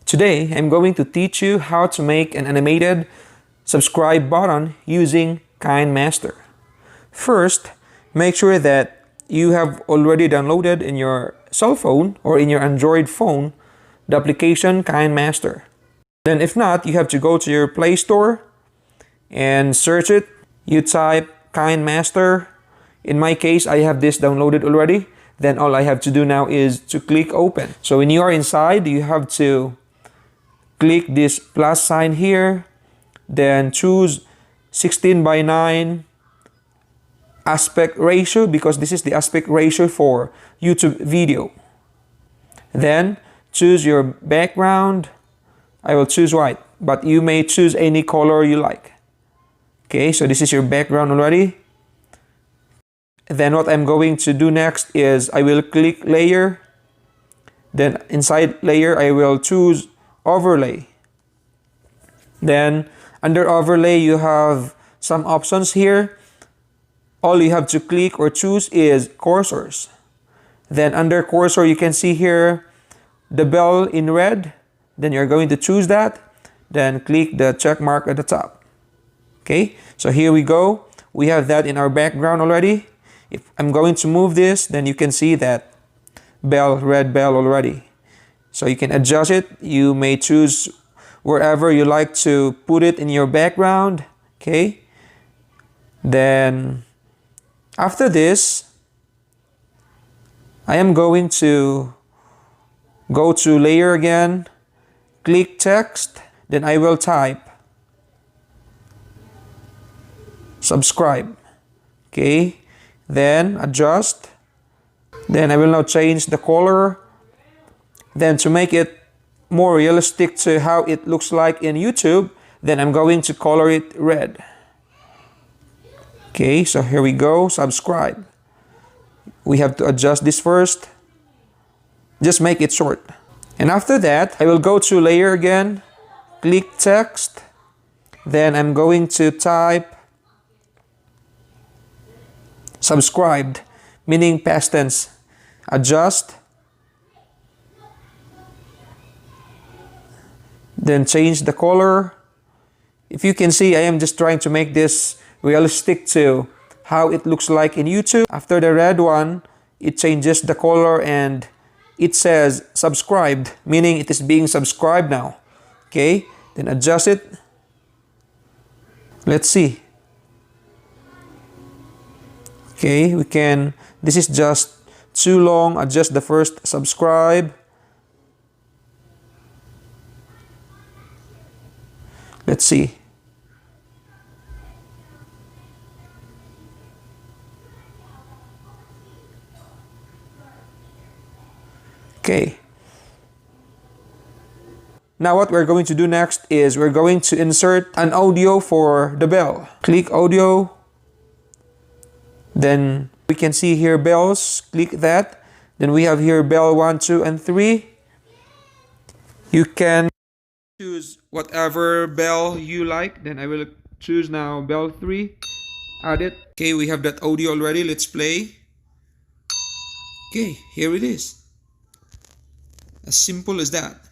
Today, I'm going to teach you how to make an animated subscribe button using Kinemaster. First, make sure that you have already downloaded in your cell phone or in your Android phone the application Kinemaster. Then if not, you have to go to your Play Store and search it. You type Kinemaster. In my case, I have this downloaded already. Then all I have to do now is to click open. So when you are inside, you have to click this plus sign here, then choose 16:9 aspect ratio because this is the aspect ratio for YouTube video. Then choose your background. I will choose white, but you may choose any color you like. Okay, so this is your background already. Then what I'm going to do next is I will click layer. Then inside layer, I will choose overlay. Then under overlay, you have some options here. All you have to click or choose is cursors. Then under cursor, you can see here the bell in red. Then you're going to choose that. Then click the check mark at the top. Okay, so here we go. We have that in our background already. If I'm going to move this, then you can see that bell, red bell already. So you can adjust it. You may choose wherever you like to put it in your background. Okay. Then after this, I am going to go to layer again, click text, then I will type subscribe. Okay. Then adjust. Then I will now change the color. Then to make it more realistic to how it looks like in YouTube, then I'm going to color it red. Okay, so here we go, subscribe. We have to adjust this first. Just make it short. And after that, I will go to layer again, click text. Then I'm going to type subscribed, meaning past tense. Adjust. Then change the color. If you can see, I am just trying to make this realistic to how it looks like in YouTube. After the red one, it changes the color and it says subscribed, meaning it is being subscribed now. Okay, then adjust it. Let's see. Okay, we can, this is just too long. Adjust the first subscribe. Let's see. Okay. Now what we're going to do next is we're going to insert an audio for the bell. Click audio. Then we can see here bells. Click that. Then we have here bell 1, 2, and 3. You can choose whatever bell you like. Then I will choose now bell 3. Add it. Okay, we have that audio already. Let's play. Okay, here it is. As simple as that.